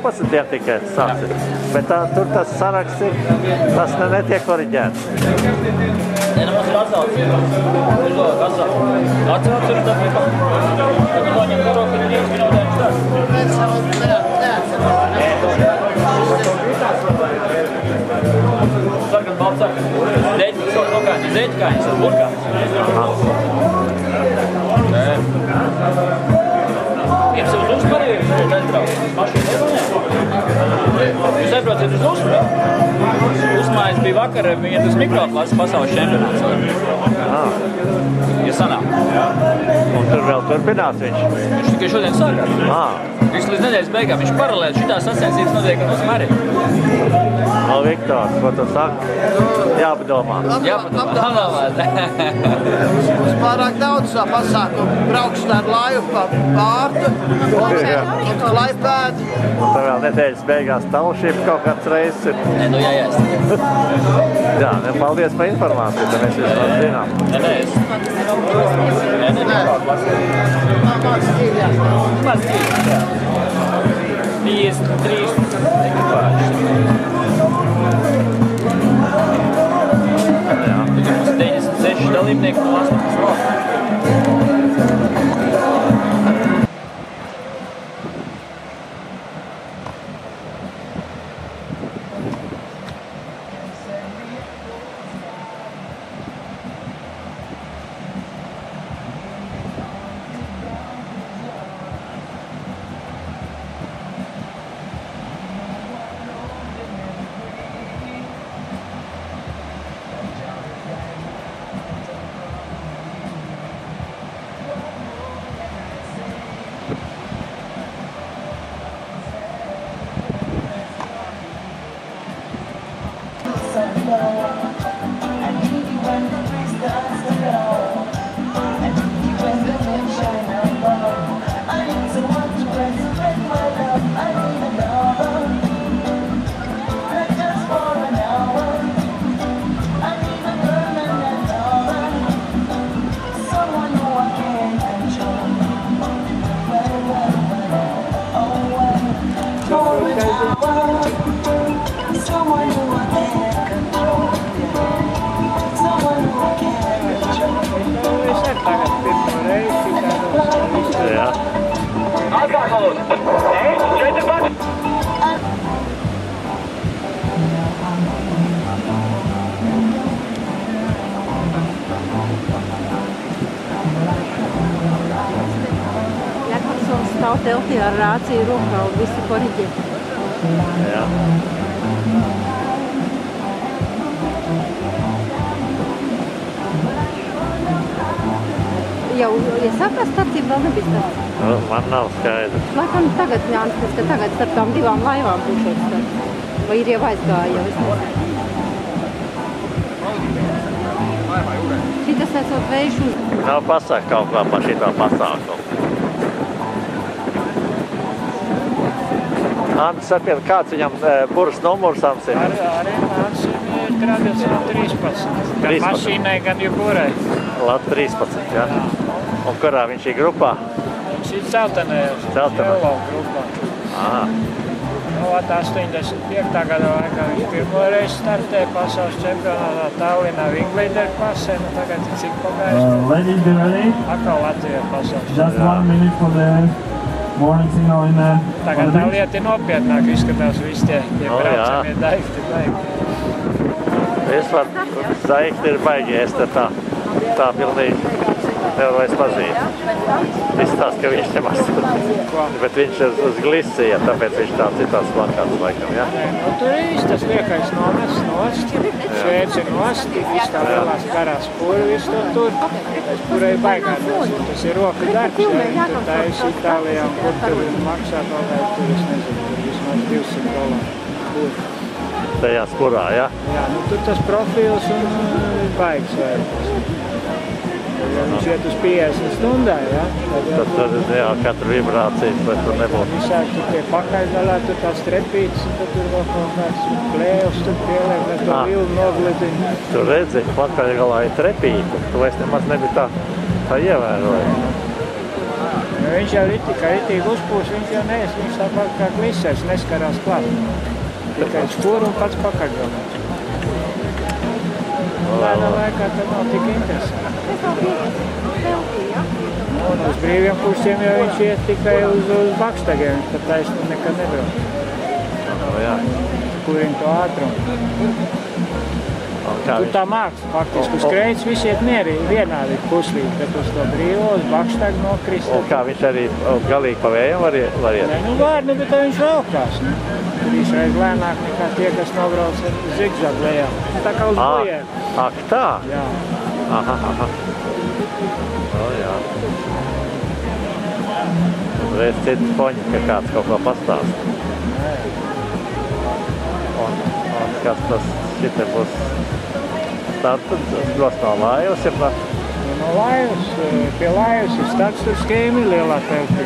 Pasitiem tikai sācis, bet tur tas saraksts ir, tas netiek koriģēts. Nē, mums ir atsaucis. Atsaucis ir dabība. Tad noņem garo, kad ir 2 minūtēm stars. Sargan balts sargan. Zeķis var nokāņi, zeķikāņas ar burkāņas. Nē. Jums uz uzpari ir aizbrauc. Mašīna nevaņē. Jūs aizbrauciet uz uzpari? Uzmājas bija vakar, viņa tas mikroklases pasaules čempionāts. Ja sanāk. Un tur vēl turpinās viņš? Viņš tikai šodien sākās. Viņš līdz nedēļas beigām. Viņš paralēli šitās sacensības notiek uz Mari. No Viktors, ko tu saki? Jāpadomā. Jāpadomā. Mums pārāk daudz pasākumu. Braukšu ar laju pa pārtu, un klaipēdu. Un tur vēl nedēļas beigās talušība kaut kāds reizes ir. Nē, nu jāies. Jā, paldies par informāciju, tad mēs vismaz zinām. Nē, es. Nē. Māc tīļ, jā. Māc tīļ, jā. 53 ekipāži. Tagad mums 96 dalībnieki no 18 valsts. Stāv teltī ar rāciju rokā un visu koriģē. Jā. Jau iesākās starptība vēl nebija starp? Man nav skaidrs. Laikam tagad, Jānis, ka tagad starp tām 2 laivām būšot starp. Vai ir jau aizgāja, jau es nezinu. Šitas esot vējš uz... Nav pasaka kaut kā par šitā pasākumu. Ants sapiet, kāds viņam buras numurs Ants ir? Arī Ants ir tradicionāli 13. Gan mašīnai, gan juburai. Lat 13, jā? Un kurā viņš ir grupā? Viņš ir celtenējos. Celtenējos. Grupā. Aha. 85. gada laikā viņš pirmo reizi startēja pasaules čempionātā Tallinā Winglīderu pasē, nu tagad ir cik pagājis. Atkal Latvijā pasaules čempionātā. Tagad tā lieta ir nopietnāk, izskatās visi tie braucamie daikti. Vispār daikti ir baigi, es te tā pilnīgi nevaru vairs pazīt. Izstāst, ka viņš nemaz, bet viņš ir uz glisija, tāpēc viņš tā citās plakāts laikam, jā? Nu, tur ir īsti tas liekais nomests nost, šveici nost, viss tā lielās garās puri, viss to tur. Kurai baigā nost, tas ir roka darbs, ja viņi tur taisa Itālijā, un kur tur maksā kaut kā, tur es nezinu, tur vismaz $200 puri. Tajā skurā, jā? Jā, nu tur tas profils un baigs vērtības. Ja viņš iet uz 50 stundā, ja? Tad, jā, katru vibrāciju, lai tur nebūtu. Visāk tur tie pakaļgalā, tur tās trepītes, un tad tur vēl kaut kāds plēvs, tur pieliek, lai to vilnu noglidina. Tu redzi, pakaļgalā ir trepīte, tu vairs nemaz nebija tā ievēroja. Ja viņš jau ritīgi uzpūs, viņš jau nees, viņš tāpat kā glisēs, neskarās klāt. Tikai skuru un pats pakaļgalā. Lēnā laikā tad nav tik interesanti. Un uz brīviem kursiem jau viņš iet tikai uz bakštagiem, viņš pat taisni nekad nebrauc. Jā. Kurina to ātrumu. Tur tā māks faktiski. Uz kreits visi iet mierīgi, vienādi puslīgi, bet uz to brīvo, uz bakštagu nokrist. Un kā viņš arī galīgi pa vējam var iet? Nē, nu var, bet tā viņš velkās. Trīsreiz lēnāk nekā tie, kas nobrauc ar zigzagu lejā. Tā kā uz bojiem. Ak, tā? Jā. Aha. Jā. Uzreiz citi poņi, ka kāds kaut ko pastāst. Un kas tas šitā būs? Tad dos no Laivas, ja pa? No Laivas, pie Laivas ir starts tur skēmi lielā telpī.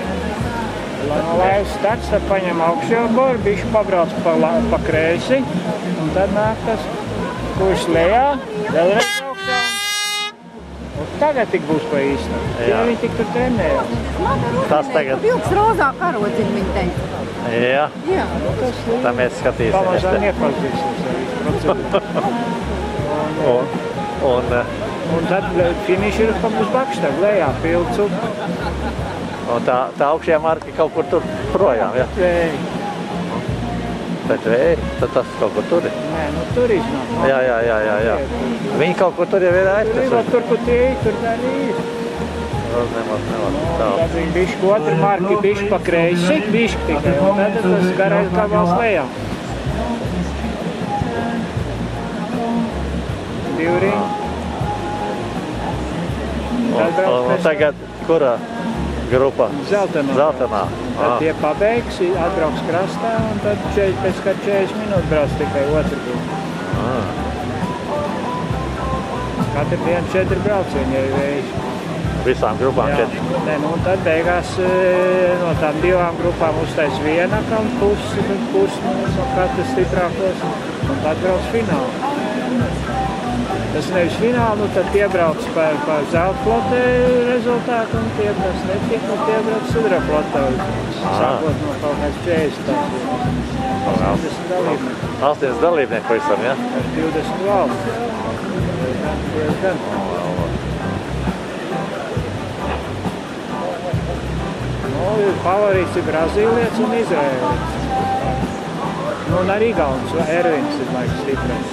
No Laivas starts, tad paņem augšļoboru, bišķi pabrauc pa kreisi, un tad nāk tas kurs lejā, vēlreiz augšā. Un tagad tik būs pa īstu. Ja viņi tik tur trenējās. Tas tagad... Vilks rozā karodziņu, viņi teica. Jā. Jā. Tā mēs skatīsimies. Pamazām iepazīsimies ar visu procedūru. Un tad finiši ir uz bakštagu lejā, pilcu. Un tā augšējā marka kaut kur tur projām, ja? Vēji. Bet vēji, tad tas kaut kur tur ir? Nē, nu tur iznāk. Jā. Viņi kaut kur tur jau ir aiztas. Tur, kur tie ir, tur tā arī ir. Nemaz. Tad viņi bišķi otru marki bišķi pa kreisi, bišķi tikai. Un tad tas garais gabals lejā. Divriņi. Un tagad kurā grupa? Zeltenā. Tad tie pabeigs, atbrauks krastā un tad pēc kā 40 minūtes brauc tikai otru grupu. Katru dienu 4 braucieni, ja ir vējš. Visām grupām 4? Nē, nu un tad beigās no tām 2 grupām uztais viena un pusi no katras stiprākos un tad brauc finālu. Tas nevis fināli, nu tad piebrauc par zelta flotē rezultātu un tie, kas netiek, nu piebrauc sudra flotē. Sākot no kaut kāds 40 tās. 80 dalībnieku. 80 dalībnieku pavisam, ja? 20 valsts. Diezgan. Nu, favorīts ir Brazīlietis un Izraēlietis. Nu, un arī Igauns, Ervins ir laiks stiprais.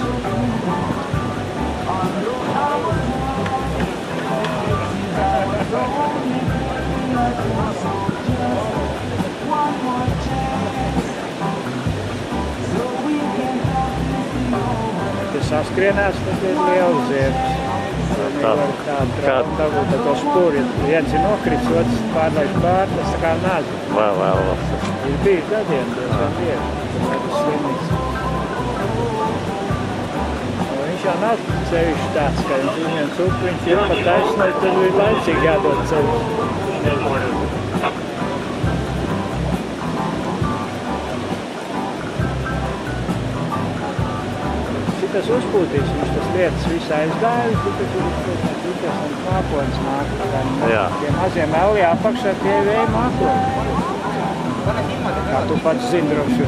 Tas saskrienās, tas ir liels ziepes. Tādu to spūri, viens ir nokrits, otrs pārlaiž pār, tas tā kā nazi. Vēl. Ir bijis gadiem, diezgan bieži, tas slimnīgs. Viņš jau nav sevišķi tāds, ka viņš uzņem cupu, viņš ir pat taisnai, tad ir laicīgi jādod ceļus. Šitas uzpūtīs, viņš tas lietas visu aizgājas, bet tur un mākoņas nāk. Tie mazie meli apakšā tie vēja mākoņi. Kā tu pats zini droši.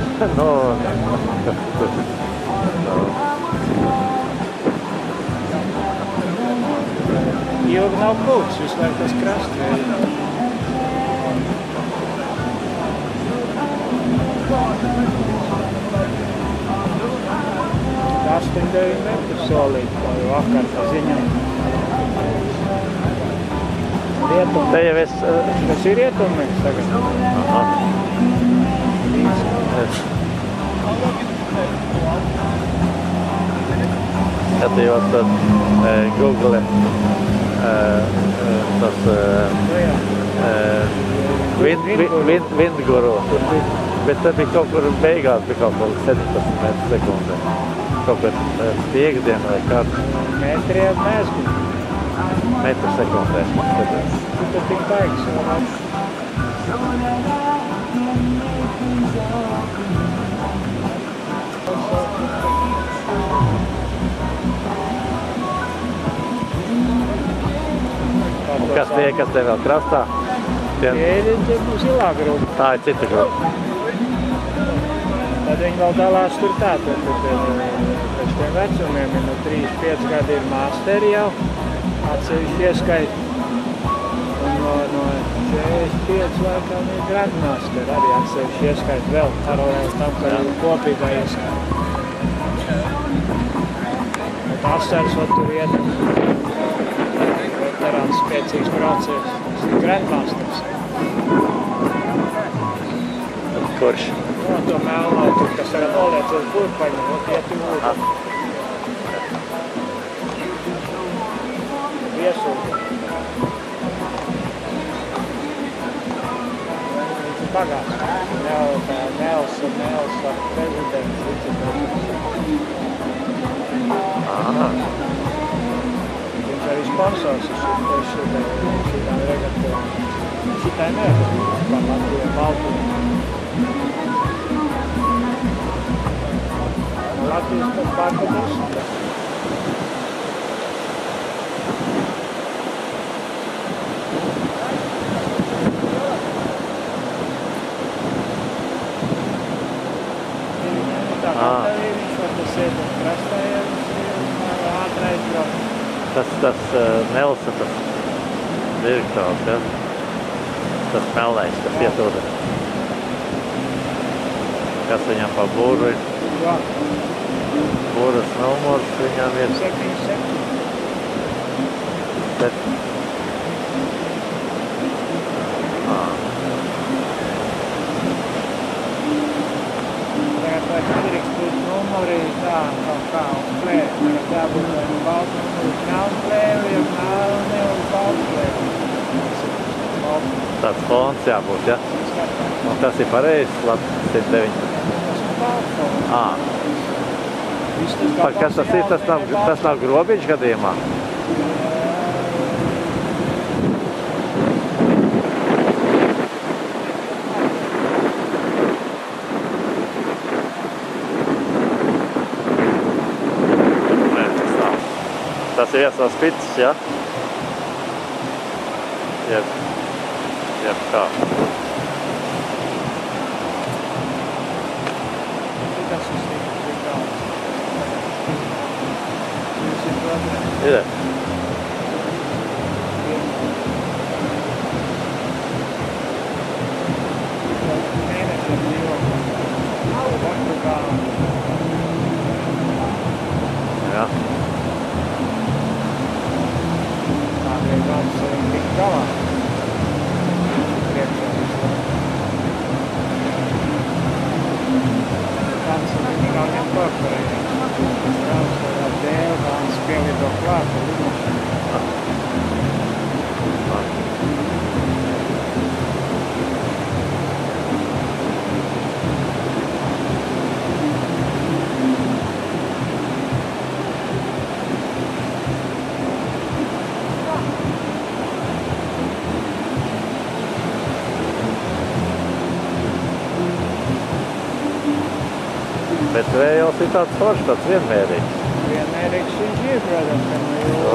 Ilgi nav pūts, visu laiku tas krasts vēja. Tā 8-9 metru solīt, kā jau vakar tā ziņā. Rietumnieks. Te jau es... Tas ir rietumnieks tagad. Aha. Skatījos tad Google tas Vindguru. Bet tad bija kaut kur beigās, bija kaut kur 17 metru sekundē. Kaut kur piekdiena vai kāds. Metriem mēs bija. metru sekundē. Tu tik baigs. Kas tie, kas te vēl krastā? Tie ir zilā grupa. Tā ir cita grupa. Tad viņi vēl dalās tur tā, tad pēc tiem vecumiem ir no 3-5 gadi ir masteri jau, atsevišķi ieskait. Un no 45 laikam ir grandmaster, arī atsevišķi ieskait vēl, paralēli tam, ka ir kopīgā ieskait. Bet masters vēl tur iet, veterāns spēcīgs braucies, tas ir grandmasters. Kurš? No to melnātu, kas var noliecies burpaņu, iet ūdeni. Viesūdeni. Viņš ir pagāts. Nelsa prezidents, viceprezidents. Viņš arī sponsors šitām regatām. Šitai nevar, kā Latvijā Baltijā. Latvijas pārpa 10. Tā kā viņš var tas iet un krastā, ja viņš ātrais vēl. Tas Nelsa, tas direktors, ja? Tas melnais, kas iet ūdeni. Kas viņam pa būru ir? Būras numurs viņam ir 77. Tagad vairs nedrīkst būt numuri tā kaut kā uz plēvi. Tagad jābūt vai nu balts numurs melnu plēvi, ja melni uz balts plēvi. tāds fons jābūt, ja? Un tas ir pareizs, labi, 109. Tas ir balts fons. Kas tas ir? Tas nav grobiņš gadījumā? Nē, tas nav. Tas ir viens no spits, ja? Jeb kā. Ir. Jā. Tādēļ galds tik galā. Tāds ir galvien korporējums. Brauc tādā dēļ, kāds pielido klāta lidmašana. Bet vējos ir tāds foršs, tāds vienmērīgs. Vienmērīgs viņš ir, protams, ka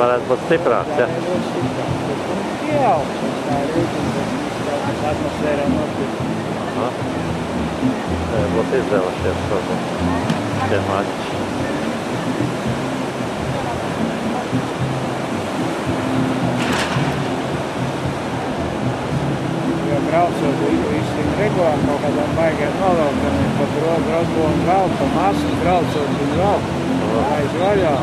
varētu būt stiprāks, ja? Varētu būt stiprāks, bet viņš pieaugs, tā ir rītnes, atmosfērā notiek. Būs izvēlušies šie maķi. Jo braucot visiem regulām kaut kādām baigiem novelkamiem, pa grozbu un galvu, pa masu braucot un vēl. Aizvaļā.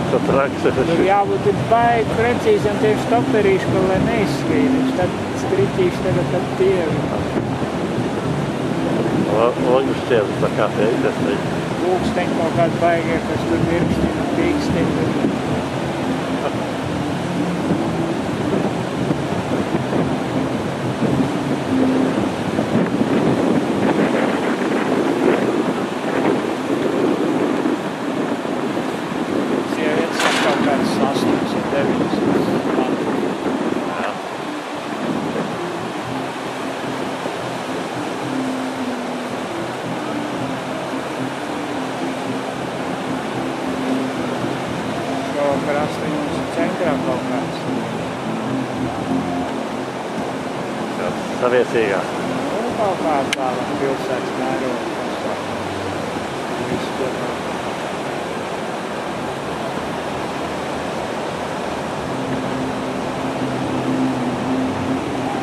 Tur jābūt baigi precīziem tiem stoperīši, ka lai neizskrīt. Viņš tad skritīši tagad tad tievi. Logu šķiedz tā kā tie izdestrīgi. Lūksteņi kaut kādi baigie, kas tur virkšķina, pīksteņi. to krastu, jums ir centrā kaut kāds. Saviesīgā. Nu, kaut kāds tālāk pilsētas mēroga. Visu kopā.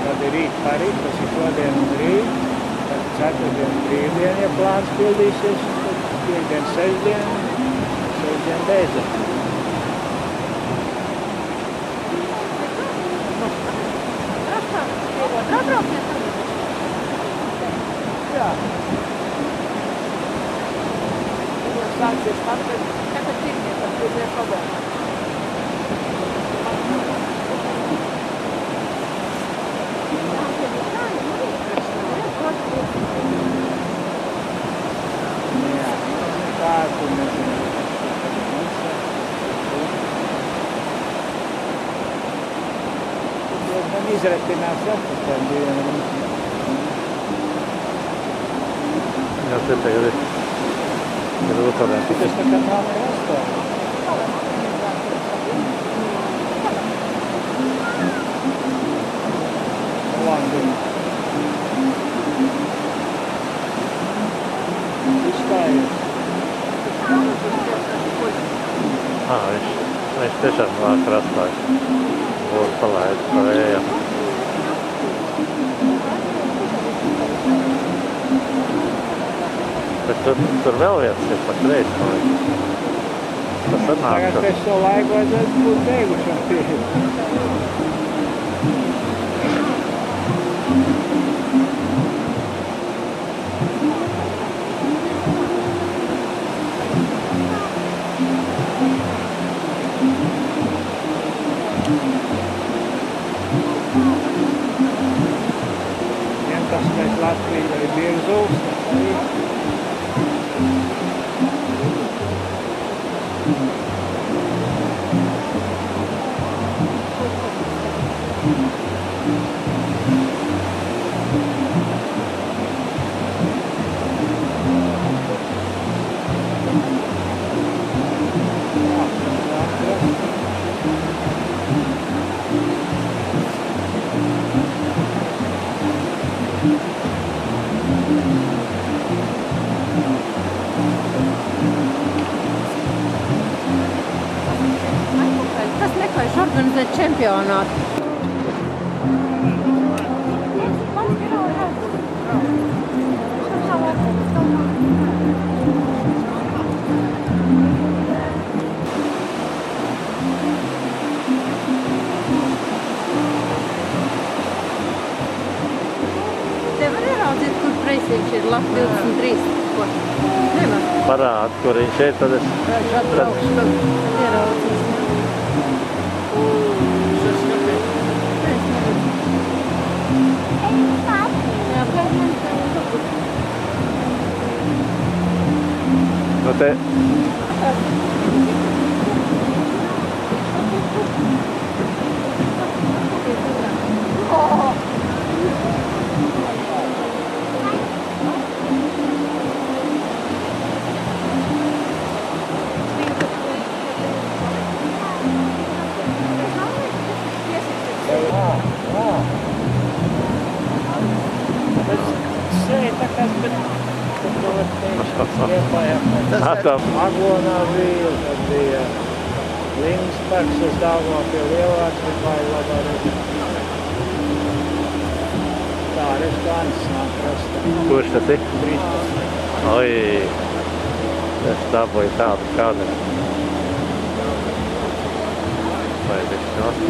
Tad ir rīt parīt, tas ir šodien un rīt. Tad ceturtdien brīvdien, ja plāns pildīsies, tad piekdien sestdien beidzam. Jā. Sāksies tagad pirmie, tad pirmie problēma. Jā, tādu nezinu. Man izretinās atpakaļ dienu. Jā, te tagad ir otrā. Tas tā kā nav krastā. Langdien. Izstājies. Viņš tiešām nāk krastā. Būtu palaid par ējām. Bet tur vēl viens ir pat reiz, man liekas. Tas sanāk, Tagad pēc to laiku vajadzētu būt beigušam pieeja. Tas mēs Latviju arī Birzūs. Kas meklējuši organizēt čempionātu? Te var ieraudzīt, kur preisiņš ir Lapa 23. Ko? Nevar. parāda, kur viņš ir, tad es... Ieraudzīs. Nu te... Aglonā bija, tad bija Līngas parks, es Daugavā pie Lielvārds, bet vai labā redzēt. Tā, restorāns nāk rasta. Kurš tas ir? 13. Oi, es dabūju tādu kādu. Vai viss nost?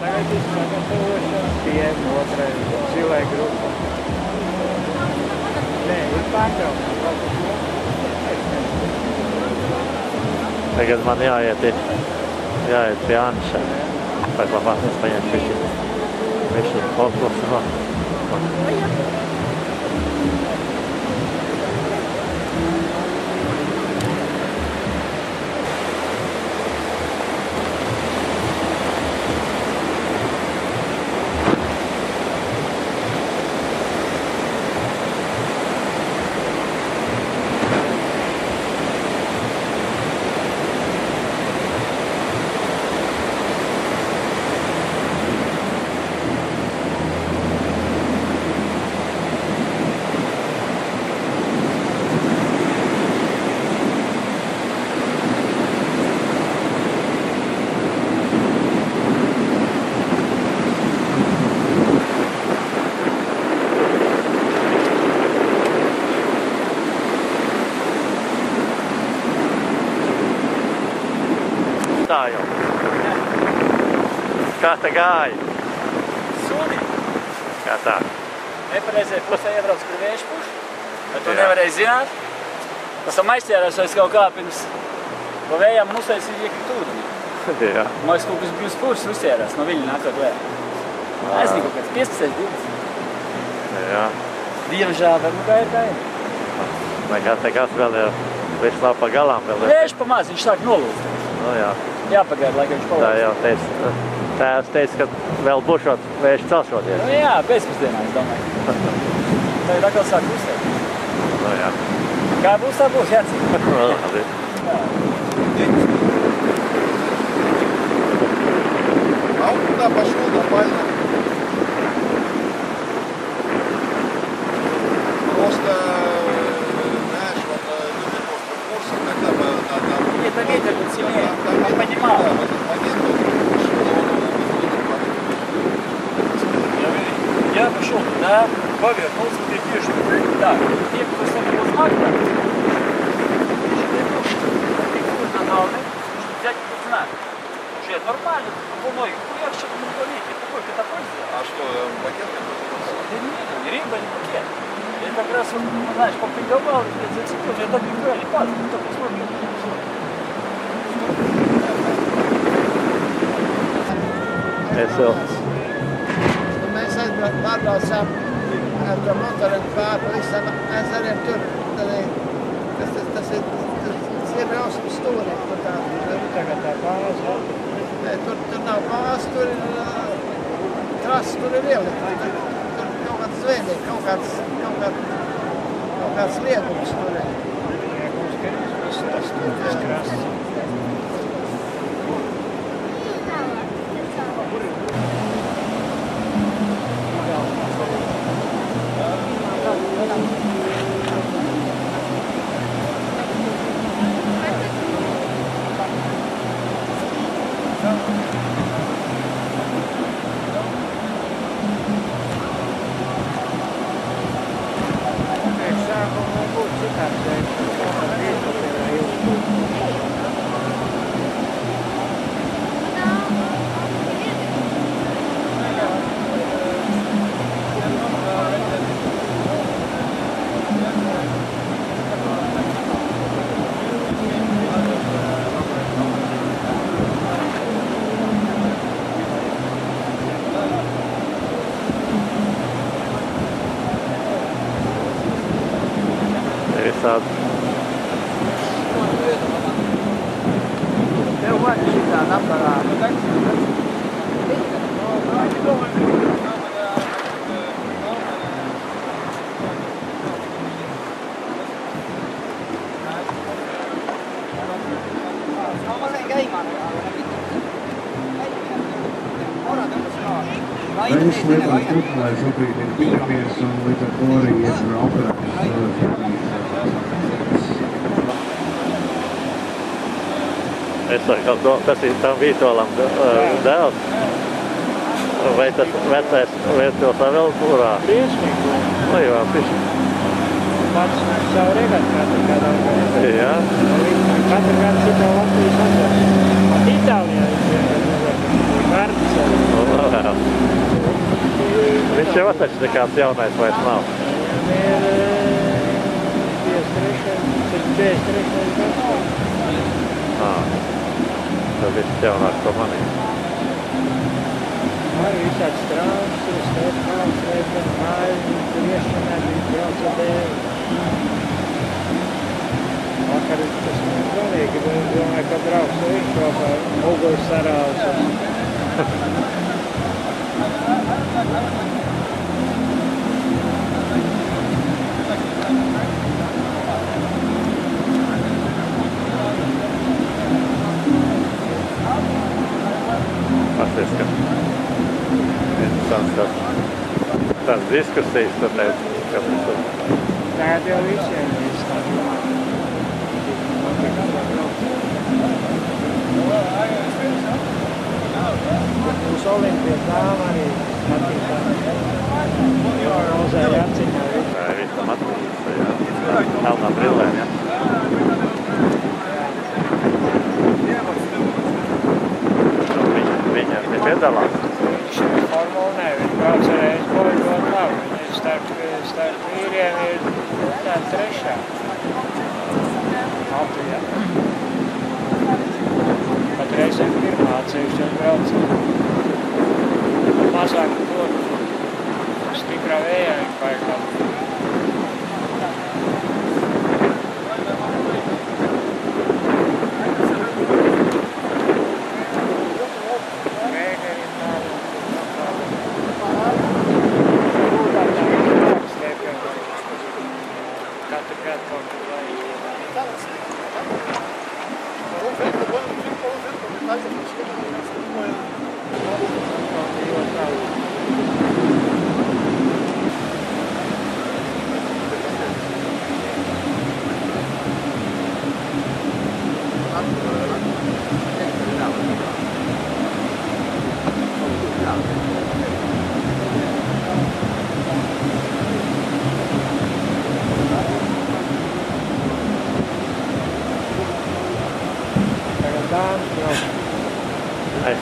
Tagad izsagatavošana pieejam otrai zilai grupai. Nē, ir pārtraukums. Tagad man jāiet pie Anša. Paglabāt, es paņemšu višķi poplusu. Kā te gāja? Suni. Kā tā? Nepareizē pusē iebrauc, kur vējš puš. Bet tu nevarēji zināt. Tas tam aizķērās aiz kaut kā pirms pa vējām un uztaisīja iekrīt ūdenī. Jā. Man kaut kas bija uz puses uzķērās no viņa nākot vējā. Aizņem kaut kāds 15 dienas. Jā. Diemžēl, bet nu kā ir. Nekas vēl jau, viss nav pa galām vēl. Vējš pa maz, viņš sāk nolūst. Nu jā. Jāpagaida, lai viņš palūst. Tā jau tēvs teica, ka vēl būšot vējš celšoties. Nu jā, pēcpusdienā, es domāju. Tagad atkal sāk uzstāt. Nu jā. Kā būs, tā būs, jācīt. Labi. А он туда пошел нормально. Просто, знаешь, вот люди просто в курсе, когда бы надо... Это ветер был сильнее, он понимал. Да, в этот момент он решил, что он Я пошел туда, повернулся, ты пишешь. Да, те, кто с нами узнали, на волны, нужно взять и узнать. Уже нормально, волной, хуяк, что-то не полетит, такой катапульт сделал. А что, пакет какой-то? Да нет, ни рыба, ни пакет. Я как раз, вот, знаешь, поприговал, зацепил, я так и говорю, падал, ну так условно. Es vēl. Mēs pārbraucām ar to motoru pāri pa visam ezeriem tur. Tas ir iebrausums stūrī. Tagad tā bāze. Tur nav bāze, tur ir trases, tur ir ielika. Tur kaut kāds zvejnieks, kaut kāds liegums tur ir. Liegums, ka viss tas stūris krasts. Visādi. Tev vajag šitādu aparātu. Reizes lielās putlai šobrīd ir piemies un līdz ar to arī ir operācijas. Es saku, tas ir tam Vītolam dēls. Vai tas vecais Vērtils vēl kurā? Priešnieks. Nu jā, piši. Pats savu regatu katru gadu. Jā. Katru gadu šitā Latvijas atvērs. Itālijā ir vērts. Viņš jau taču nekāds jaunais vairs nav. Viņam ir 53. gads. Tas viss jaunāks par mani. Arī visāds traumas, ir stēpāls, reizēm mājas, griešanā bija jāsadēļ. Vakar tas man galīgi, bet es domāju, ka brauks viņš vēl par uguļu sarāvus. Pasties, ka interesants tāds diskusijas, tad teicu, ka tas ir. Tagad jau visiem ir tādi domāti. Būs Olimpijas dāma arī skatītājā. Rozē jāciņā. Tā ir visam attīstā, jā. Melnā brillēm, jā. Viņa nepiedalās.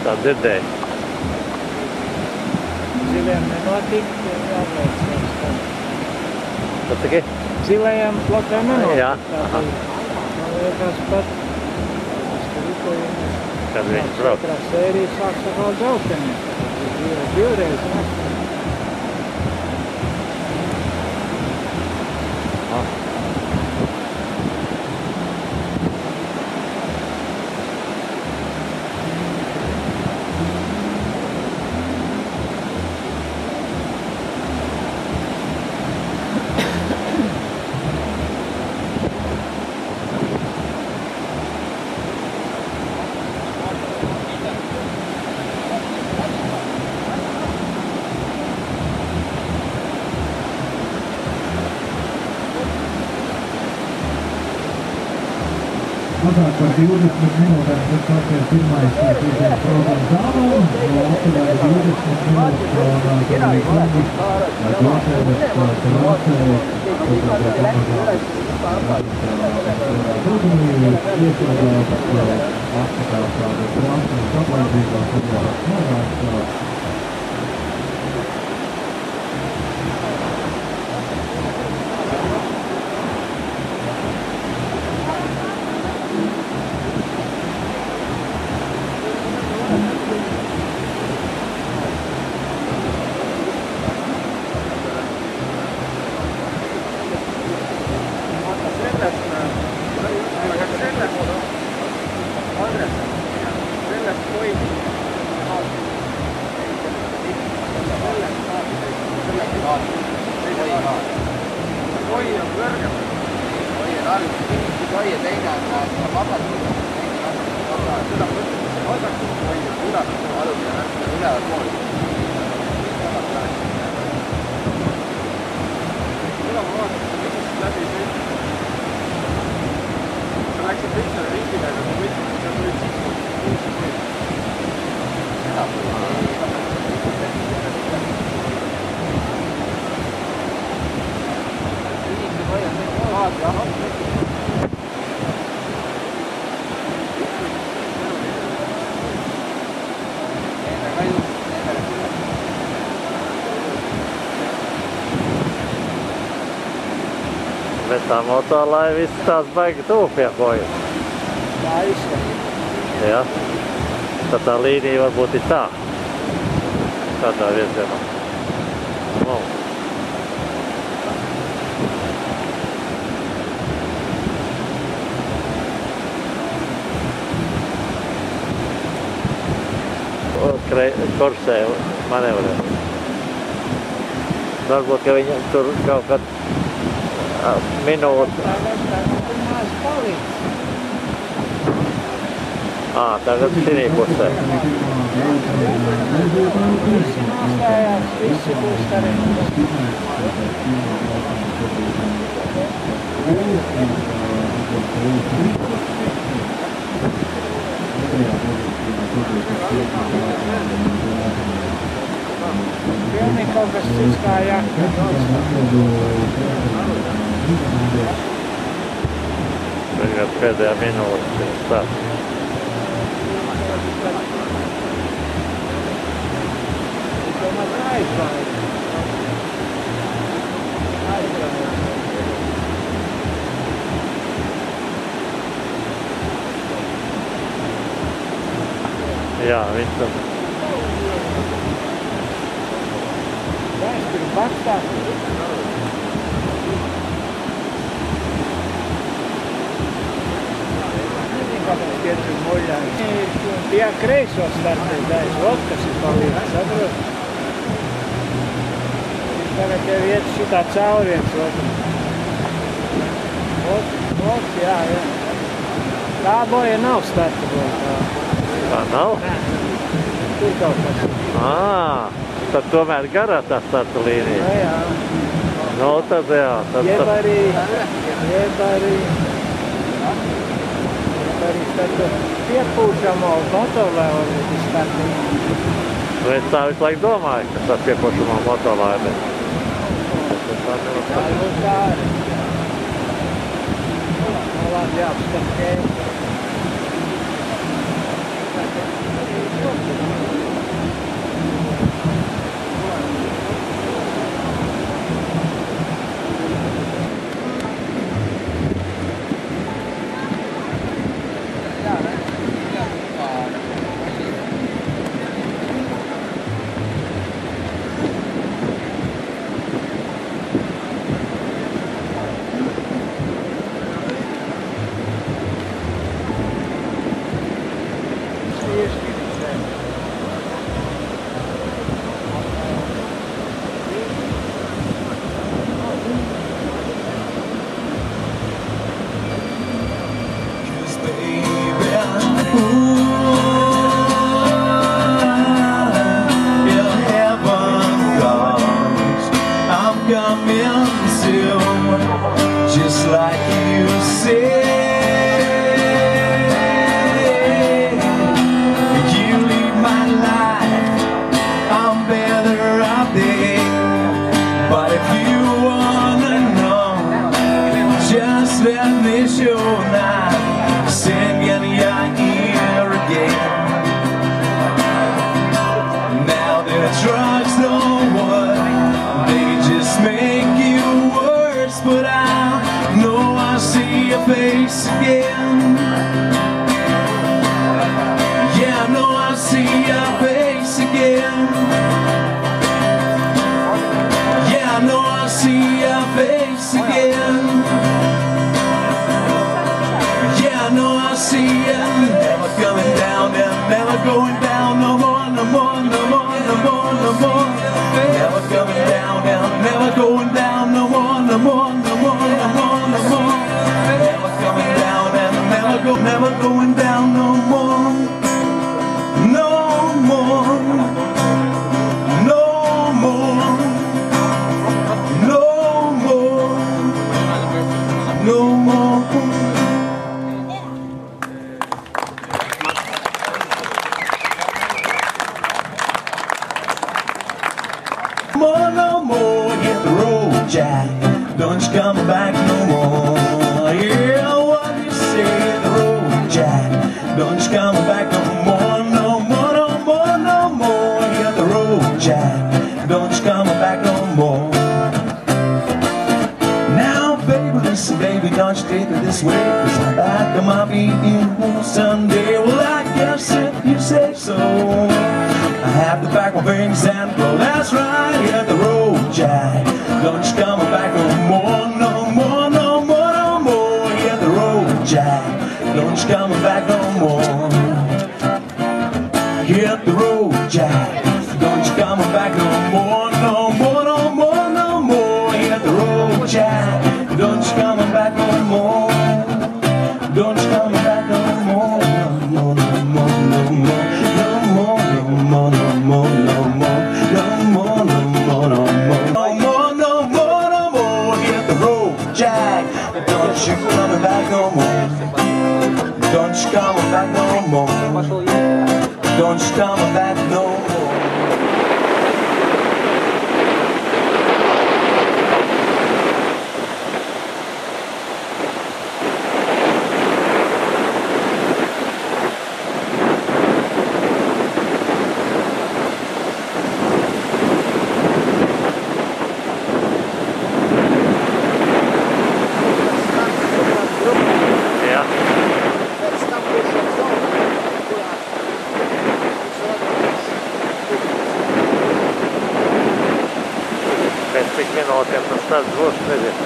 Tā dzirdēju. Ziliem nenotika, jāveic savs tāds. Tas tikai? Zilajiem plakām nenotika. Jā. Aha. Man liekas pat, Kad viņi brauc. Katrā sērija sāks atkal dzelteni. Divreiz, ne? Mazāk par 20 minūtēm tad sāksies pirmais sīkais programmas dāvām. No aptuveni 20 minūtes un tad arī kungus glātēdes trācējas, apskatās tādas trācējas aplaidzīgās, atjārās mazāks. Bet tā motolaiva viss tās baigi tuvu pie kojas. Tā izsver. Jā. Tad tā līnija varbūt ir tā. Tādā virzienā. Wow. Korsē manevrē. Varbūt, ka viņam tur kaut kad minūte. Tagad šī pusē. Visi būs darīt. Pilnīgi kaut kas cits kā Tagad pēdējā minūte ir stāsts. Jā, viņš tam. Vēsturi bakstās. Kāpēc tie tur muļāji? Tie kreiso startēs daļas, ot, kas ir palīdz, saprot? Tagad tev iet šitā cauriens, ot, jā. Tā boja nav starta boja. Tā nav? Nē, tur kaut kas. Tad tomēr garā tā starta līnija. Jā. No, tad jā. Jeb arī tādu piepūšamo motolaivu startīt. Es tā visu laiku domāju, ka tā piepūšamo motolaivu. Tā ir tā arī. Labi, jāapskat, ka Just like you said, you lead my life, I'm better off there. But if you wanna know, just let me show now. Sing in your ear again. Now the drugs don't work, they just make you worse. But I know I see your face again. Yeah, I know I see your face again. Yeah, I know I see your face again. Yeah, I know I see you. Never coming down and never going down no more, no more, no more, no more, no more. Never coming down and never going down no more, no more, no more, no more, no more. Never coming down and never going down no more, no more, no more, no more, no more. More, no more, hit the road, Jack. Don't you come back no more. Yeah, what you say, hit the road, Jack. Don't you come back no more, no more, no more, no more. Hit the road, Jack. Don't you come back no more. Now, baby, listen, baby, don't you take it this way, 'cause I'm back on my feet someday. Well, I guess if you say so, I have to pack my things and go. That's right, hit the road, Jack. Don't you come back no more, no more, no more, no more. Hit the road, Jack. Don't you come back no more. Hit the road, Jack. Don't you come back no more, no more, no more, no more. Hit the road, Jack. Don't you come back no more. Don't you come back no more, no more, no more, no more, no more, no more, no more, no more, no more, no more, no more, no more, no more, no more. Hit the road, Jack. Don't you come back no more. Don't you come back no more. Don't you come back no more. Cik minūtēm tas tāds būs, nezinu.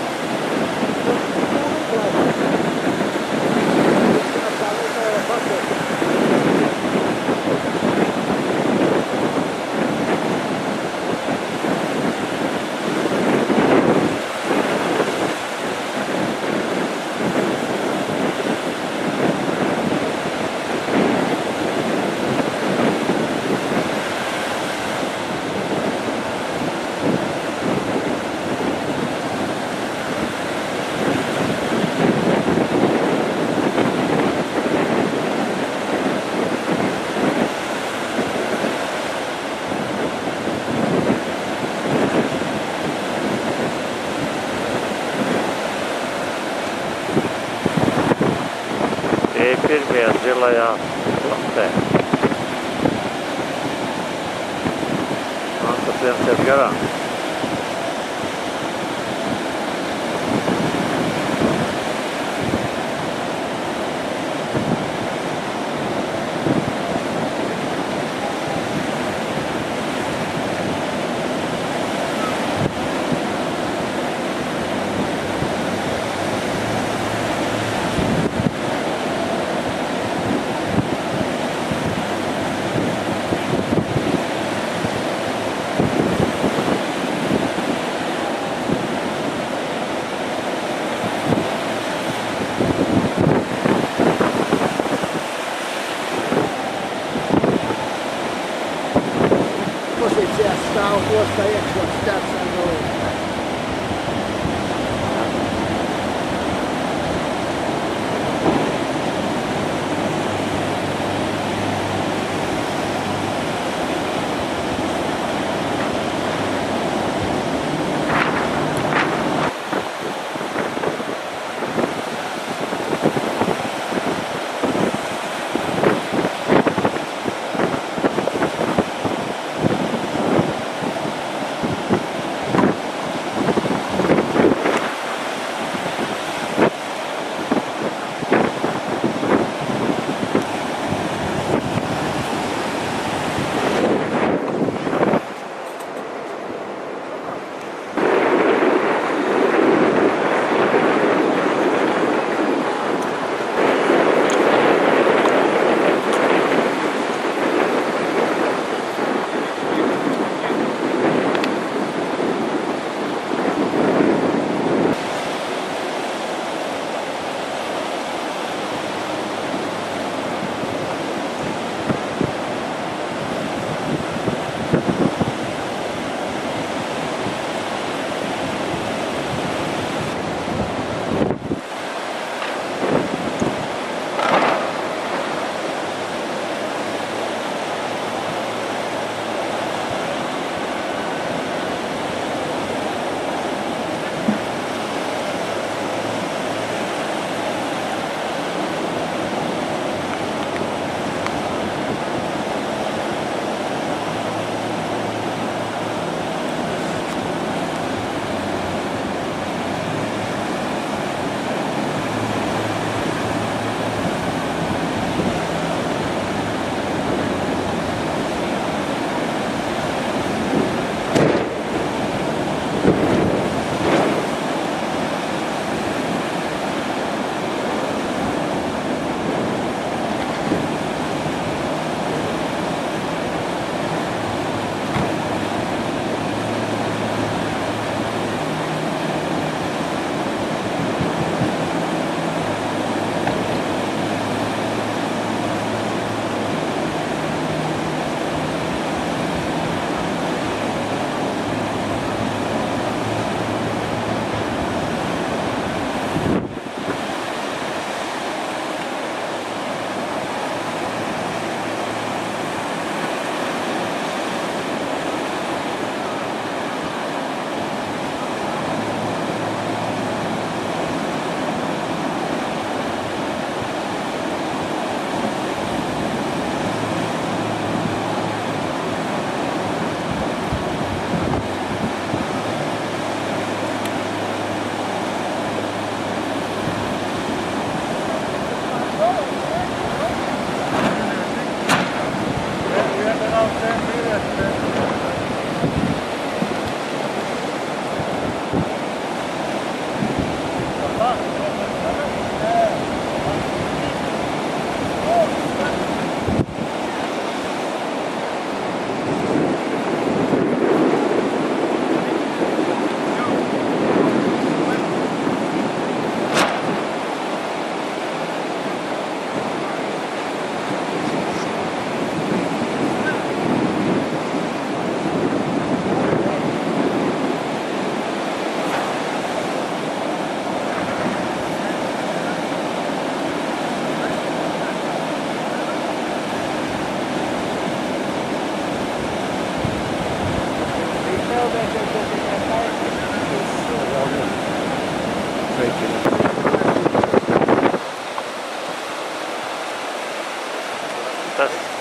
Pirmie zilajā platē. viens iet garām. Pozīcijās stāv ostā iekšā stāsts ar nulli.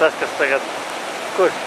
Tas, kas tagad, kurš?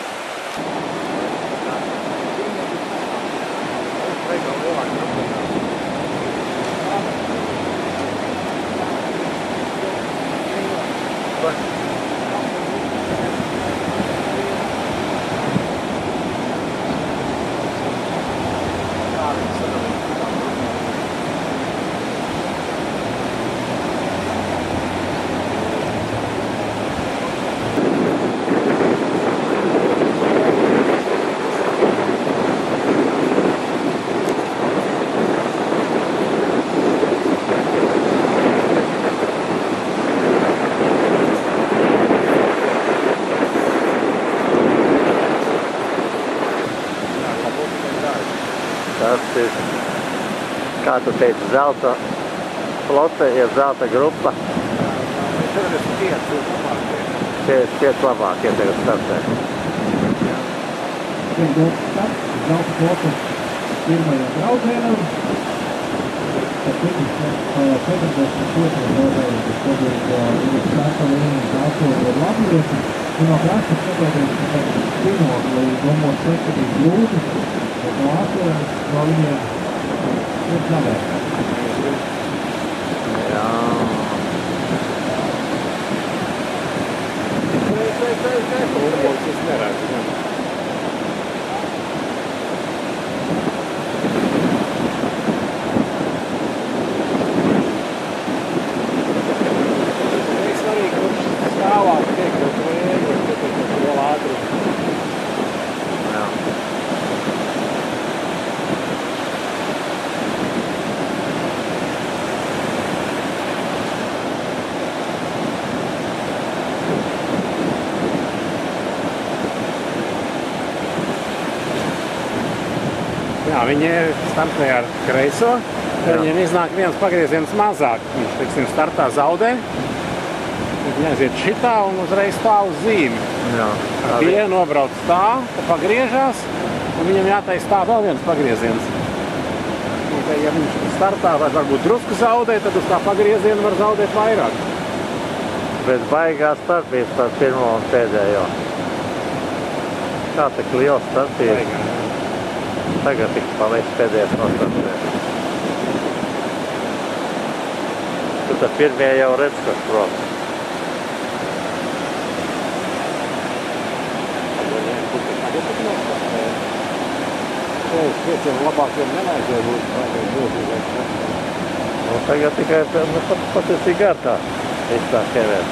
Tas ir, kā tu teici, zelta flote, ir zelta grupa. 45 labākie tagad startē. Tiek dots starts, zelta flote pirmajam braucienam. Tad 42 braucienam, kas šobrīd ir starta līnijas atsot ar latviešu. Un no krasta skatoties, ka pirmo līdz numur 7 grūti, bet no atceras no viņiem ir savērts. Jā. Es neredzu. Svarīgi, kurš stāvāk tiek, jo tu ēdot, ka tu vēl ātri. Jā. Jā, viņi startē ar kreiso, viņiem iznāk viens pagrieziens mazāk. Viņš, teiksim, startā zaudē, viņi aiziet šitā un uzreiz stāv uz zīmi. Jā. Tie nobrauc tā, pagriežās, un viņam jātais tā vēl viens pagrieziens. Un, ja viņš startā varbūt drusku zaudē, tad uz tā pagrieziena var zaudēt vairāk. Bet baigās starpības par pirmo un pēdējo. Kā tik liels starpības? Tagad tik paliek pēdējais nostartēs. Tu tad pirmie jau redz, kas prot. Pieciem labākiem nevajadzēja būt. Nu, tagad tikai pat ir tik gar tā. Viss tā ķerēt.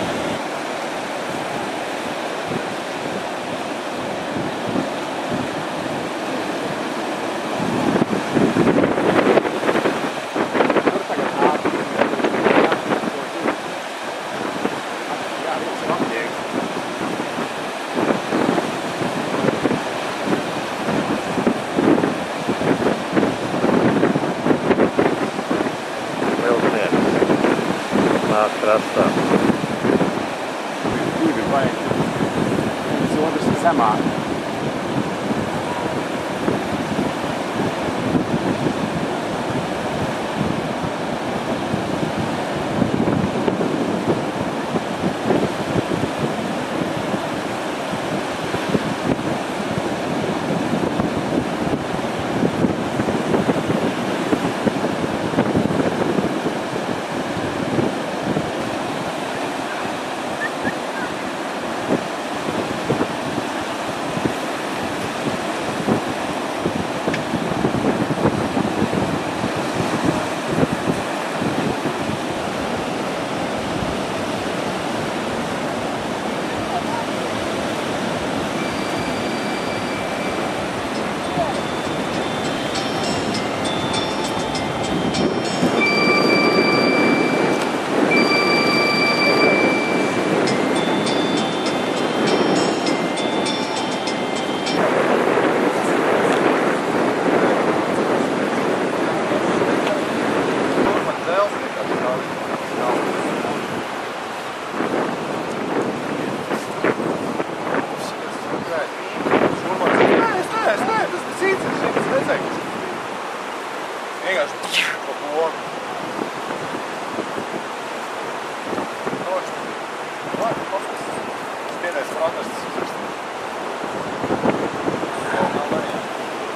Nāk krastā. Divi vajag. Viens otrs ir zemāk.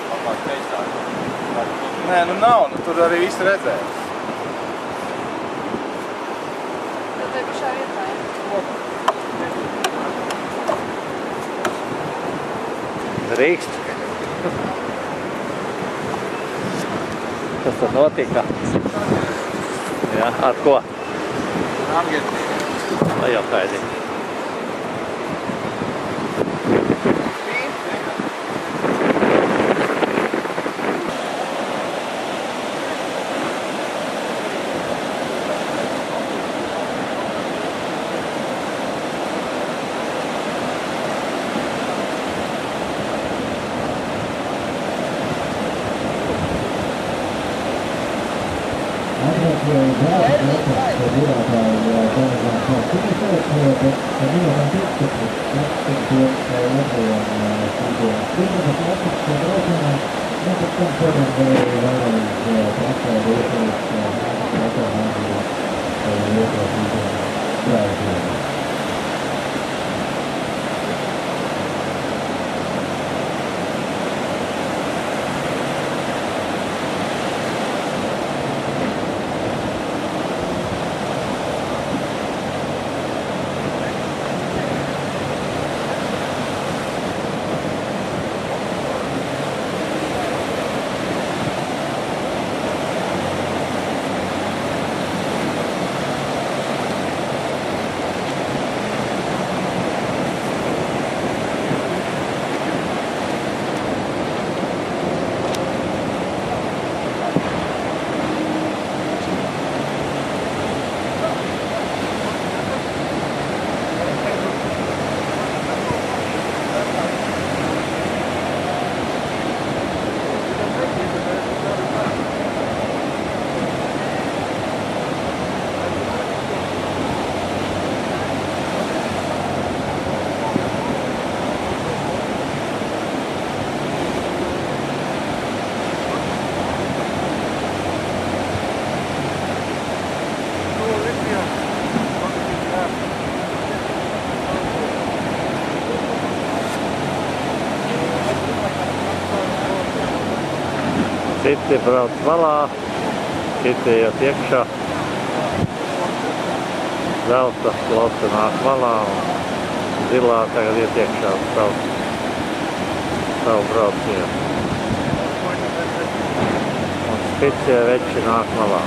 Labāk teistāk. Nē, nu nav, nu tur arī visu redzēja. Tad te pašā vietā, ja? Drīkst. Kas tad notika? Jā, ar ko? Vai jau kaidi? Citi brauc malā, citi iet iekšā. Zelta klose nāk malā un zilā tagad iet iekšā uz savu braucienu. Un spicie veči nāk malā.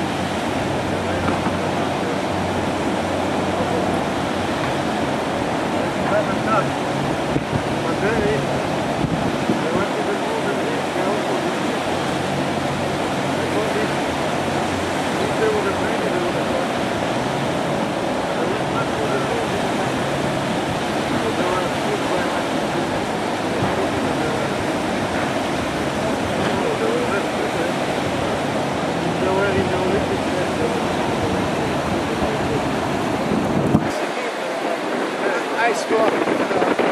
Aizstāv.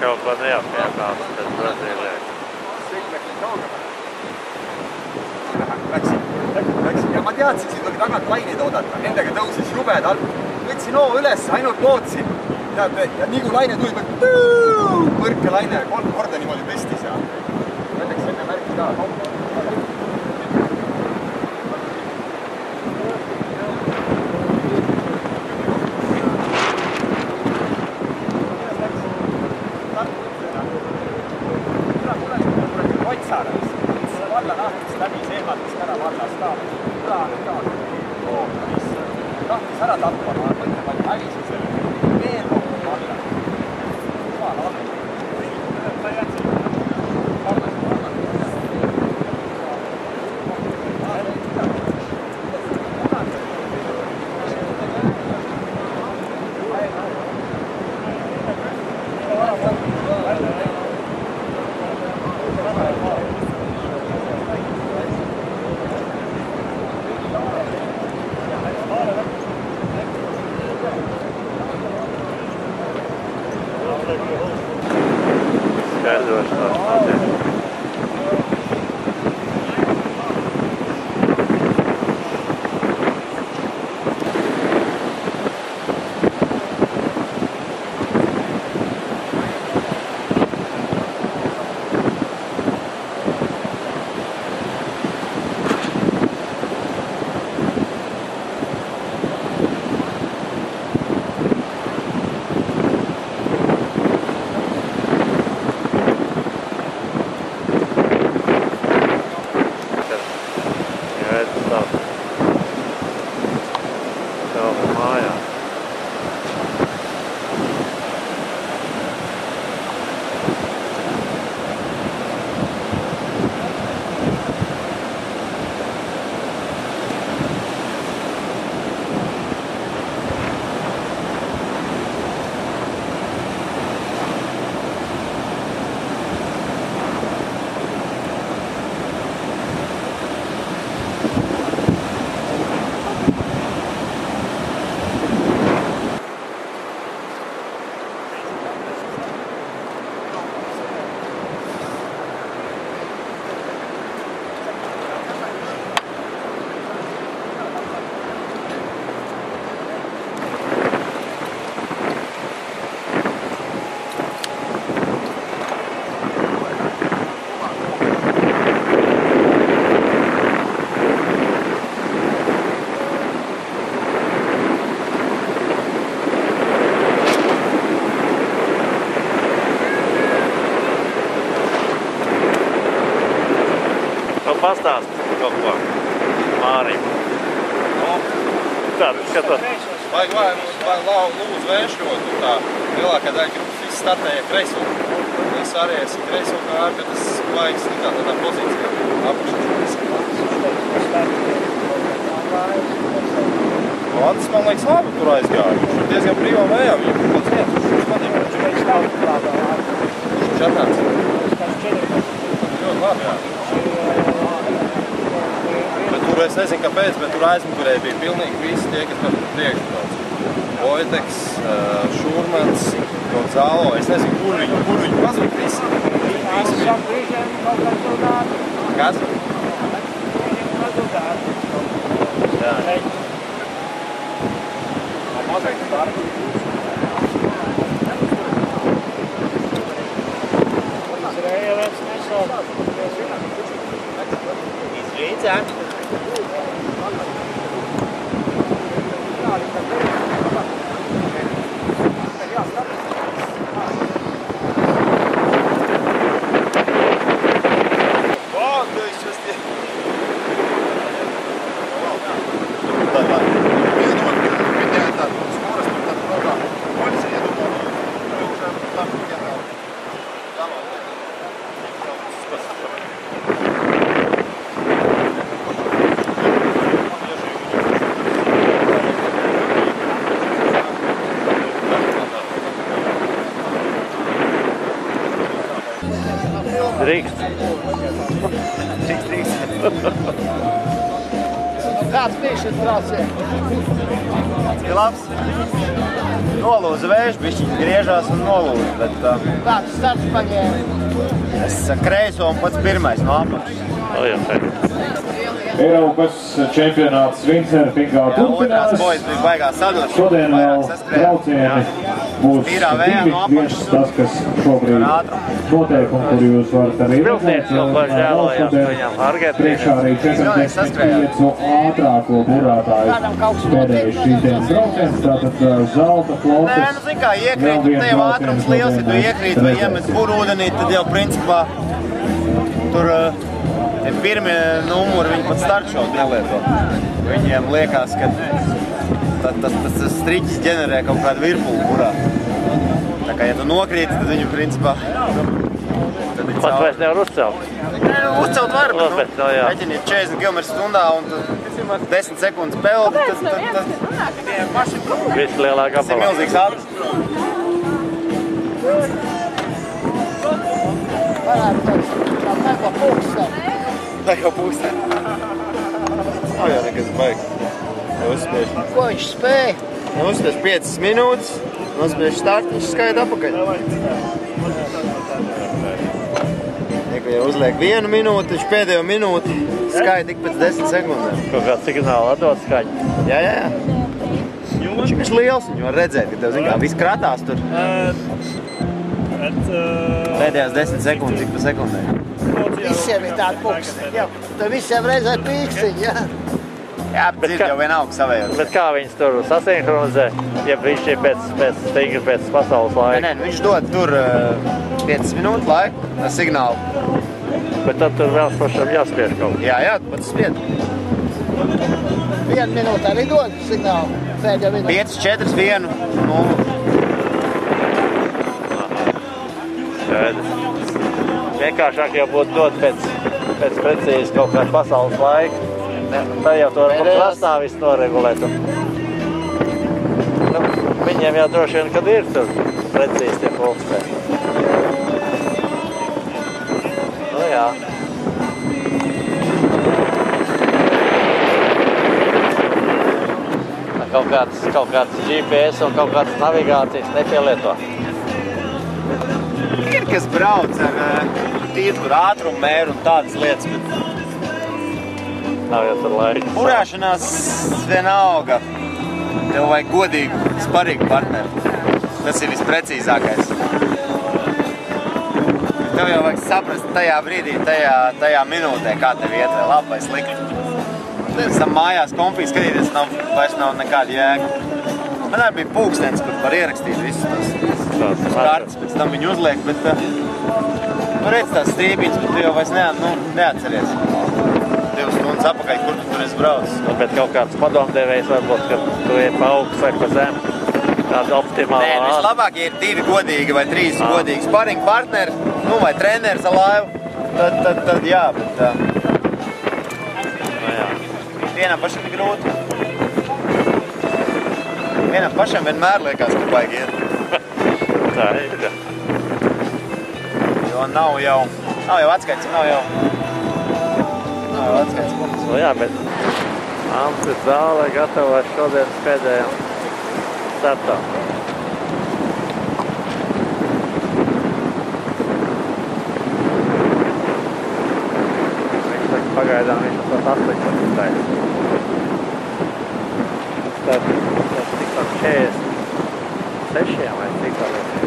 kaut ko neapvienāts pēc Brazīlijai. Läksin ja ma teadsin, siin tuli tagant laineid oodata, nendega tõusis jubedalt. Võtsin hoo üles, ainult lootsin. Ja nii kui laine tuli, põrke laine 3 korda niimoodi tõstis ja õnneks enne märki ka. Tahtis ära tappa, ma mõtlen, ma hävisin selle veel rohkem alla. Jumal alla. Ta jätsin. Pastāst kaut ko Mārim. Tā, viņš skatās. Vajag lūdzu vēršot, un tā lielākā daļa grupas viss startēja kreiso. Es arī esmu kreiso kāri, bet es vajag slikā tādā pozīcijā. Vats, man liekas, labi tur aizgāja. Viņš ir diezgan brīvā vējā, viņam pats viens. Viņš manīja, viņš ir čatāts. Ļoti labi, jā. Bet tur es nezinu kāpēc, bet tur aizmugurē bija pilnīgi visi tie, kas par priekšu daudz. Vojteks, Šurmans, Gonzalo, es nezinu, kur viņi pazuda visi. Kas? Jā. Mazāk starti. Izraēlēts nesaukt. Izrīcē. Drīkst. Cik drīkst? Kāds bija šis trauciens? Ir labs. Nolūza vējš, bišķiņ griežās un nolūza, bet... Kāds starts paņēma? Es kreiso un pats pirmais no apakšas. Eiropas čempionāts Vincerpingā turpinās. Šodien vēl braucieni būs divi. Viens tas, kas šobrīd noteikumi, kur jūs varat arī redzēt. Priekšā arī 45 ātrāko burātāju pēdējais šīs dienas brauciens. Tātad zelta flotes. Nē, nu zin kā, iekrīt, te jau ātrums liels, ja tu iekrīt vai iemet burūdenī, tad jau principā tur pirmie numuri viņi pat startšotu nelieto. Viņiem liekas, ka tas striķis ģenerē kaut kādu virpulu burā. Tā kā, ja tu nokrīti, tad viņu principā... Pat vairs nevar uzcelt. Nē, nu uzcelt var, bet reķini ir 40 km/h un 10 sekundes peldi, tad... Viss lielāk apalā. Tas ir milzīgs ātrums. Varētu teikt, kā mega pūksteni. Mega pūksteni. Nav jau nekas baigs. Neuzspiež. Ko viņš spēja? Neuzspiež 5 minūtes, nospiež startu, viņš skaita apakaļ. Ja uzliek 1 minūti, viņš pēdējo minūti skaita tik pēc 10 sekundēm. Kaut kāds signāli atdod skaņu? Jā. Viņš ir liels, viņu var redzēt, ka tev, zin kā, viss kratās tur. Pēdējās 10 sekundes, cik pa sekundē. Visiem ir tādi pūksteni, jā. Tad visiem reizē pīkstiņi, jā. Jā, bet ir jau vienalga savējot. Bet kā viņus tur sasinhronizē, ja viņš ir pēc pasaules laika? Nē, viņš dod tur 5 minūtu laiku, signālu. Bet tad tur vēl pašam jāspiež kaut. Jā, tu pats spied. 1 minūte arī dod signālu, pēdējā minūte. 5, 4, 1, 0. Skaidrs. Vienkāršāk jau būtu dot pēc precīzi kaut kādu pasaules laiku. Tā jau to krastā viss noregulēt. Viņiem jau droši vien, kad ir tur precīzi tie pulksteni. Nu jā. Kaut kāds GPS un kaut kādas navigācijas nepielieto. Ir, kas brauc ar tīru tur ātrumu mēru un tādas lietas, bet... Nav jau tur laika. Burāšanās vienalga. Tev vajag godīgu, sparīgu partneri. Tas ir visprecīzākais. Tev jau vajag saprast tajā brīdī, tajā minūtē, kā tev iet, vai labi vai slikti. Pēc tam mājās konfī skatīties vairs nav nekāda jēga. Man arī bija pūkstens, kur var ierakstīt visus tos kartas, pēc tam viņu uzliek, bet tu redz tās strīpītas, bet tu jau vairs neatceries. 2 stundas apakaļ, kur tu tur esi braucis. Bet kaut kāds padomdevējs varbūt, ka tu ej pa augstu vai pa zemu. Tāda optimāla. Nē, vislabāk, ja ir 2 godīgi vai 3 godīgi sparinga partneri, vai treneris ar laivu, tad jā, bet vienam pašam ir grūti. Vienam pašam vienmēr liekas, ka baigi iet. Tā ir. Jo nav jau atskaits, nav jau atskaits punkts. Nu jā, bet Antris Zāle gatavās šodienas pēdējām startām. Viņš saka, pagaidām viņš pat 18 taisa. Tas tik pat 46 vai cik tā liekas.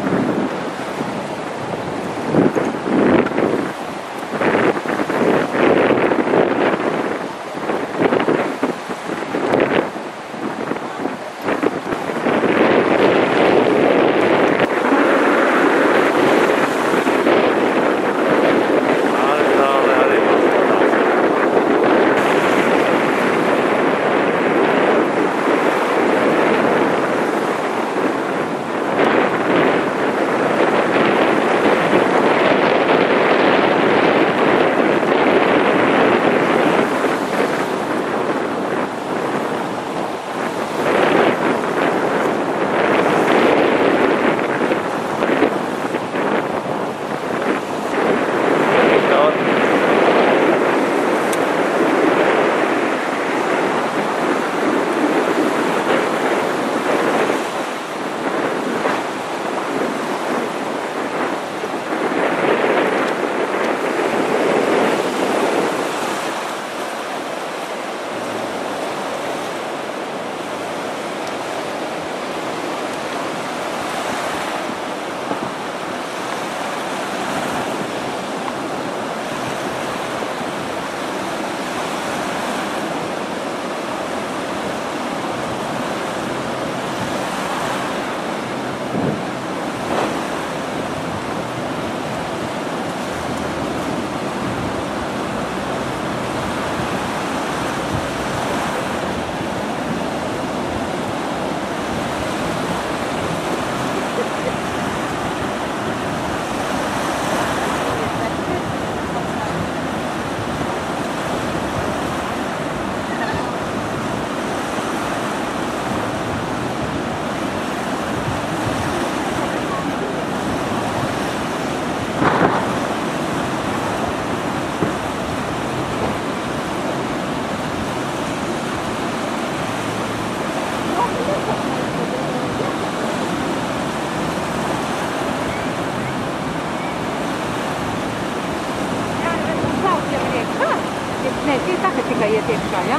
tikai iet iekšā, ja?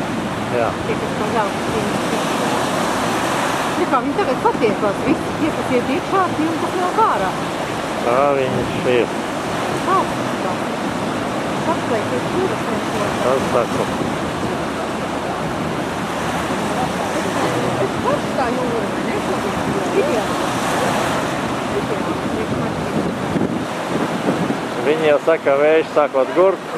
Jā. Tie, kas to ļaus cīnīt. Kā viņi tagad satiekās, visi tie, kas iet iekšā, tie un kas nāk ārā. Tā viņš ir. Sauks tā. Atslēgties jūras neko. Tas saku. Es pats kā jūra, vai ne? Viņi jau saka, vējš sākot gurt.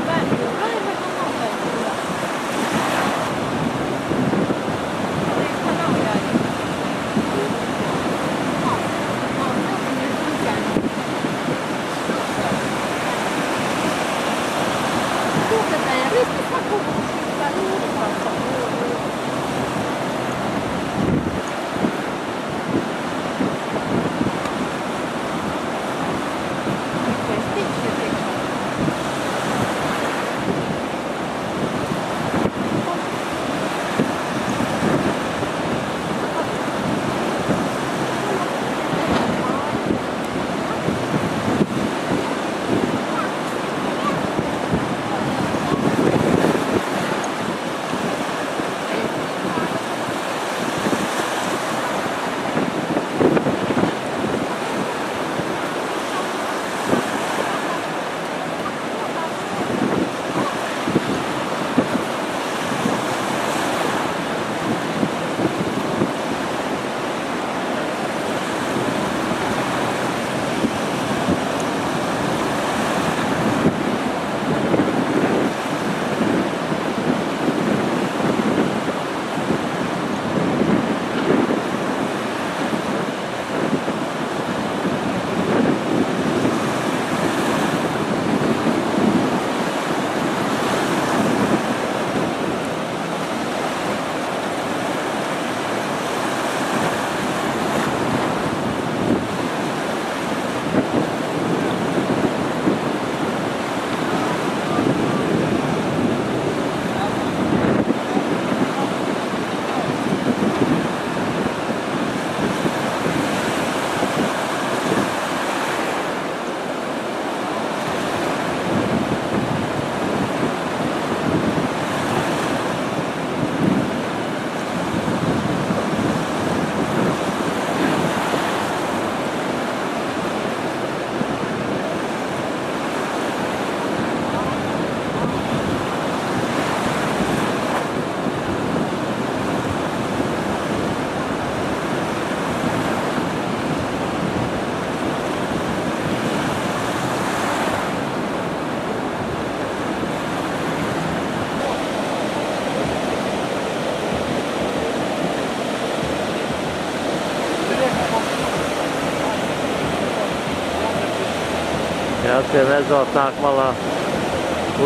Jā, tie nezot nāk malā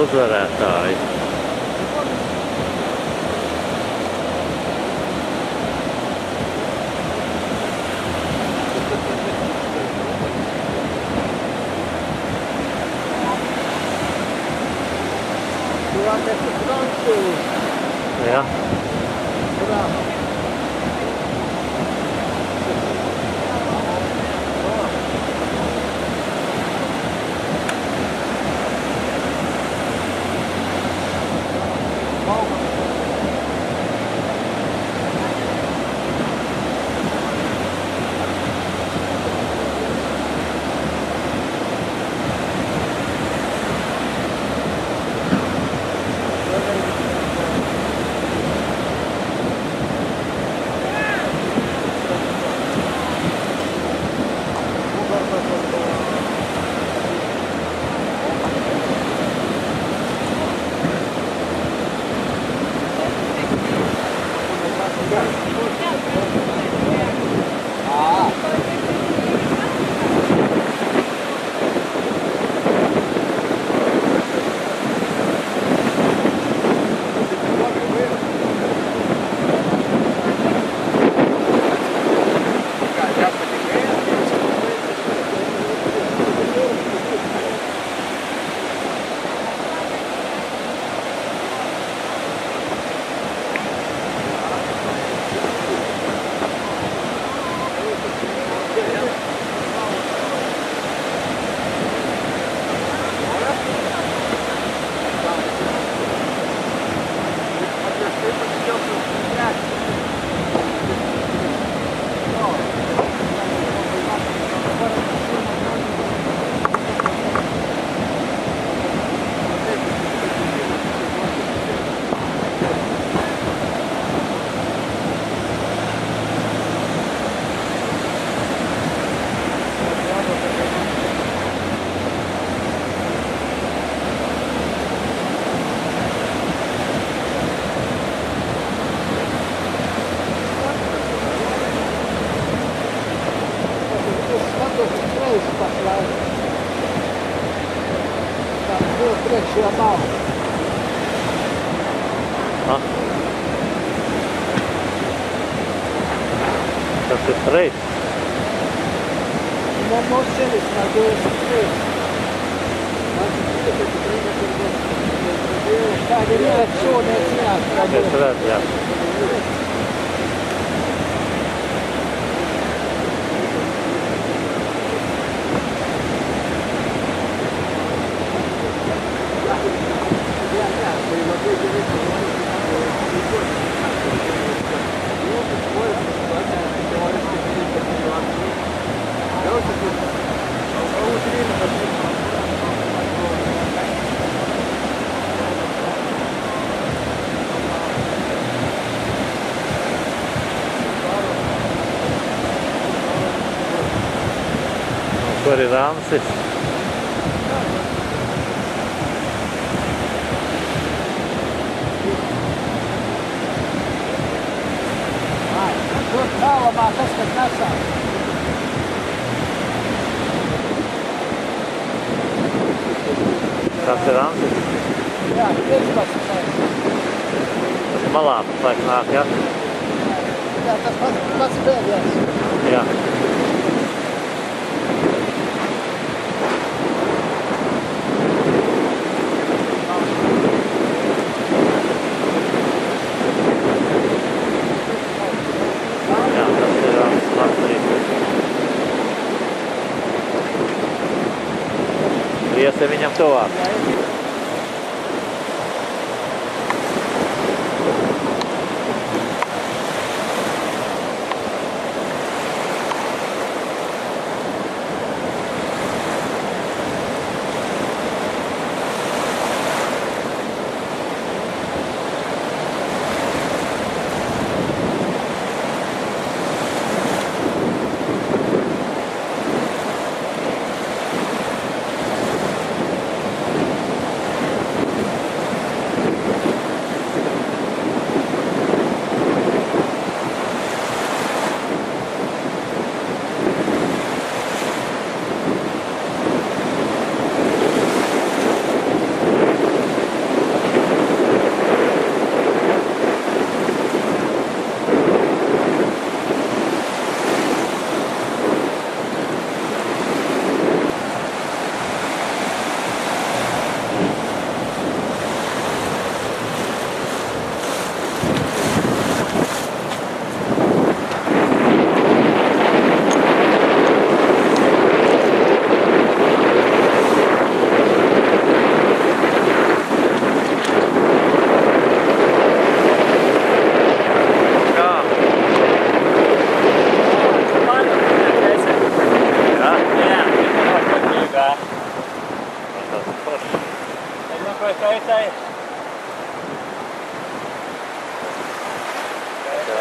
uzvarētāji. Jā. reizes pašlaik. Tā bija priekšējā malā. Tas ir reizes. Mums ceļas kā 23. Tāda ir ieliet šodien jāstrādā. Es redzu, jā. Kur ir Ansis? Tur tālamā tas, kas nesās. Tas ir Ansis? Jā, 15. Tas malā pašlaik nāk, jā? Jā, tas pats pēdējais. Jā. Iesim viņam tuvāk.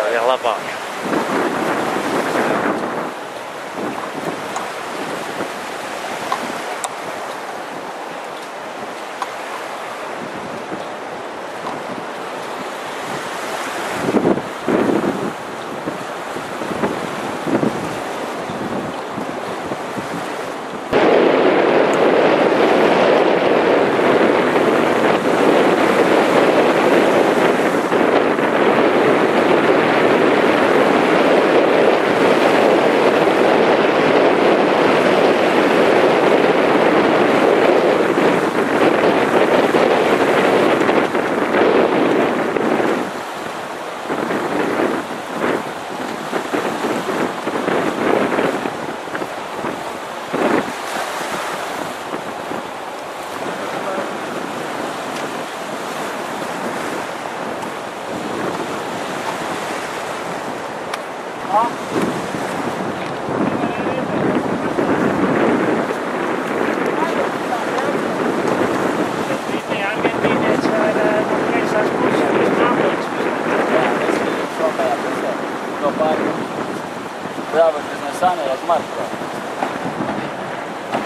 Ja labāk.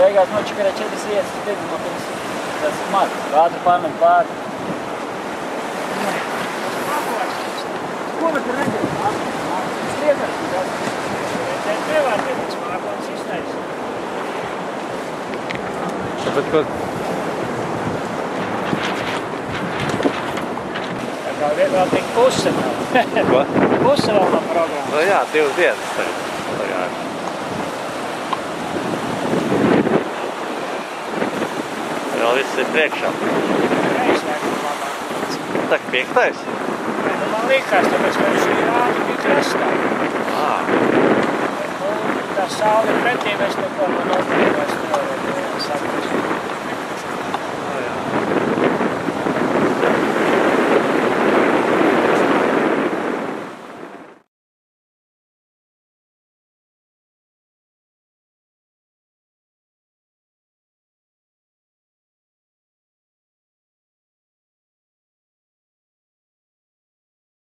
Beigās nočakarē 4 vietas, tas ir maz. Ātri pārmet pāri. Ko var te redzēt? Skriedās. Redzēt, nevar, bet tas mākons iztaisa. Bet, ko... Vēl tik puse nav. Ko? Puse vēl no programmas. Nu jā, 2 dienas tagad. Vēl viss ir priekšā. Tak 5. Man liekas, tāpēc, ka šī rādi bija krastā. Tā saule pretī, mēs neko man nopietni vairs